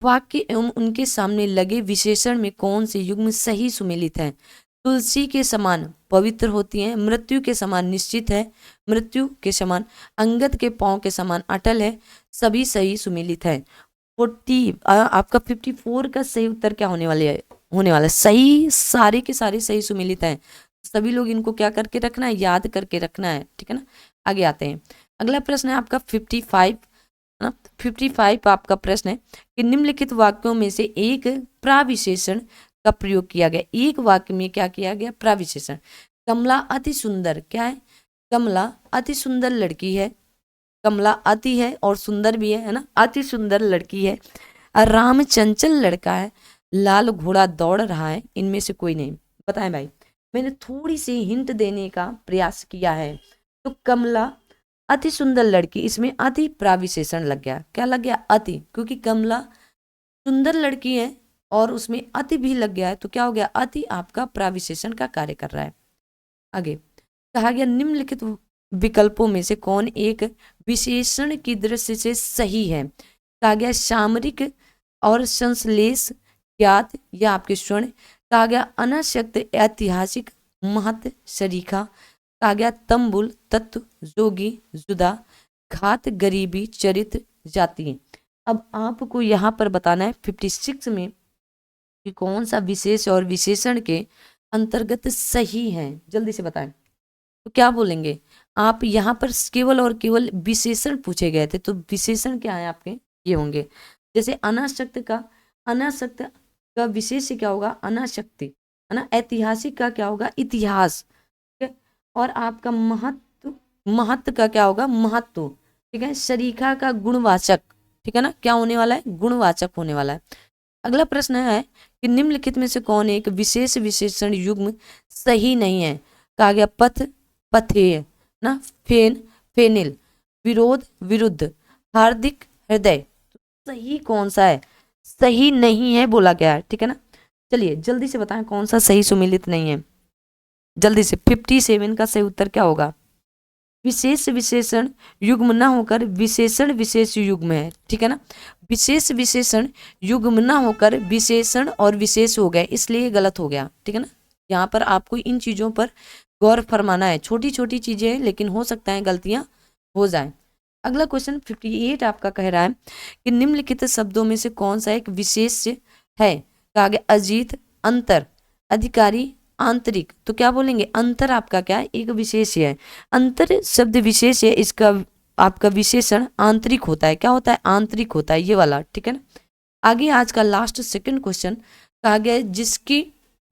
वाक्य एवं उनके सामने लगे विशेषण में कौन से युग्म सही सुमेलित है। तुलसी के समान पवित्र होती है, मृत्यु के समान निश्चित है, मृत्यु के समान, अंगद के पांव के समान अटल है, सभी सही सुमेलित है। 40 आपका 54 का सही उत्तर क्या होने वाला है सही, सारे के सारे सही सुमेलित हैं। सभी लोग इनको क्या करके रखना है, याद करके रखना है, ठीक है ना। आगे आते हैं, अगला प्रश्न है आपका 55 ना, 55 आपका प्रश्न है कि निम्नलिखित वाक्यों में से एक प्राविशेषण का प्रयोग किया गया। एक वाक्य में क्या किया गया, प्राविशेषण। कमला अति सुंदर, क्या है, कमला अति सुंदर लड़की है, कमला अति है और सुंदर भी है ना, अति सुंदर लड़की है। राम चंचल लड़का है, लाल घोड़ा दौड़ रहा है, इनमें से कोई नहीं। बताएं भाई, मैंने थोड़ी सी हिंट देने का प्रयास किया है। तो कमला अति सुंदर लड़की, इसमें अति प्राविशेषण लग गया, क्या लग गया, अति, क्योंकि कमला सुंदर लड़की है और उसमें अति भी लग गया है, तो क्या हो गया, अति आपका प्राविशेषण का कार्य कर रहा है। आगे कहा गया निम्नलिखित विकल्पों में से कौन एक विशेषण की दृष्टि से सही है। कहा गया सामरिक और संश्लेष ज्ञात या आपके स्वर्ण। कहा गया अनासक्त ऐतिहासिक महत्व सरीखा। कहा गया तंबुल तत्व जोगी जुदा घात गरीबी चरित्र जाति। अब आपको यहाँ पर बताना है 56 में कि कौन सा विशेष और विशेषण के अंतर्गत सही है, जल्दी से बताएं। तो क्या बोलेंगे आप, यहाँ पर केवल और केवल विशेषण पूछे गए थे, तो विशेषण क्या है आपके, ये होंगे। जैसे अनासक्त का विशेष क्या होगा, अनासक्ति है ना। ऐतिहासिक का क्या होगा, इतिहास। ठीक है, और आपका महत्व का क्या होगा, महत्व। ठीक है, शरीखा का गुणवाचक, ठीक है ना, क्या होने वाला है, गुणवाचक होने वाला है। अगला प्रश्न है कि निम्नलिखित में से कौन एक विशेष विशेषण युग्म सही नहीं है। कहा गया पथ पथेय ना, फेन फेनिल, विरोध विरुद्ध, हार्दिक हृदय। सही कौन सा है, सही नहीं है बोला गया है, ठीक है ना। चलिए जल्दी से बताएं कौन सा सही सुमेलित नहीं है, जल्दी से। 57 का सही उत्तर क्या होगा, विशेष विशेषण युग्म न होकर विशेषण विशेष युग्म है, ठीक है ना। विशेष विशेषण युग्म न होकर विशेषण और विशेष हो गए, इसलिए गलत हो गया, ठीक है ना। यहाँ पर आपको इन चीजों पर गौर फरमाना है, छोटी छोटी चीजें हैं लेकिन हो सकता है गलतियां हो जाएं। अगला क्वेश्चन 58 आपका कह रहा है कि निम्नलिखित शब्दों में से कौन सा एक विशेष है। कहा गया अजीत, अंतर, अधिकारी, आंतरिक। तो क्या बोलेंगे, अंतर आपका क्या है, एक विशेष है। अंतर शब्द विशेष है, इसका आपका विशेषण आंतरिक होता है, क्या होता है, आंतरिक होता है, ये वाला, ठीक है ना। आगे आज का लास्ट सेकंड क्वेश्चन कहा गया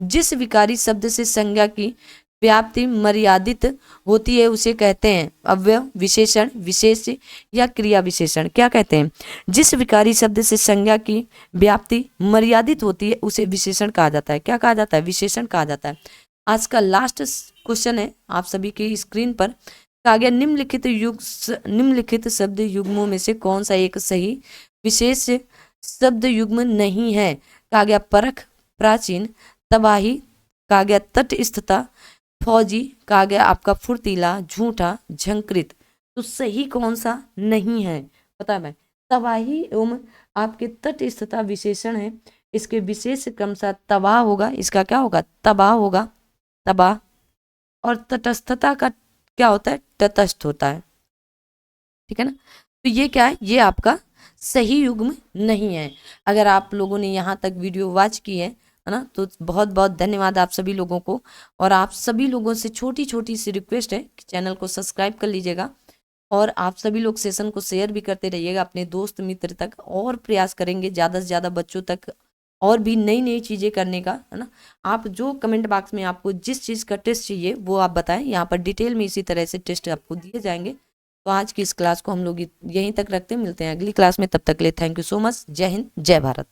जिस विकारी शब्द से संज्ञा की व्याप्ति मर्यादित होती है उसे कहते हैं अव्यय विशेषण, विशेष या क्रिया विशेषण। क्या कहते हैं, जिस विकारी शब्द से संज्ञा की व्याप्ति मर्यादित होती है उसे विशेषण कहा जाता है। क्या कहा जाता है, विशेषण कहा जाता है। आज का लास्ट क्वेश्चन है आप सभी की स्क्रीन पर। कहा गया निम्नलिखित शब्द युग्मों में से कौन सा एक सही विशेष शब्द युग्म नहीं है। कहा गया परख, प्राचीन, तबाही, कहा गया तटस्थता, फौजी, कहा गया आपका फुर्तीला, झूठा, झंकृत। तो सही कौन सा नहीं है पता है? तबाही एवं आपके तटस्थता विशेषण है, इसके विशेष क्रम सा तबाह होगा, इसका क्या होगा? तबाह होगा, तबाह। और तटस्थता का क्या होता है? तटस्थ होता है, ठीक है ना। तो ये क्या है? ये आपका सही युग्म नहीं है। अगर आप लोगों ने यहाँ तक वीडियो वॉच की है ना, तो बहुत बहुत धन्यवाद आप सभी लोगों को। और आप सभी लोगों से छोटी छोटी सी रिक्वेस्ट है कि चैनल को सब्सक्राइब कर लीजिएगा, और आप सभी लोग सेशन को शेयर भी करते रहिएगा अपने दोस्त मित्र तक, और प्रयास करेंगे ज़्यादा से ज़्यादा बच्चों तक और भी नई नई चीज़ें करने का, है ना। आप जो कमेंट बॉक्स में आपको जिस चीज़ का टेस्ट चाहिए वो आप बताएं, यहाँ पर डिटेल में इसी तरह से टेस्ट आपको दिए जाएंगे। तो आज की इस क्लास को हम लोग यहीं तक रखते हैं, मिलते हैं अगली क्लास में, तब तक के लिए थैंक यू सो मच। जय हिंद, जय भारत।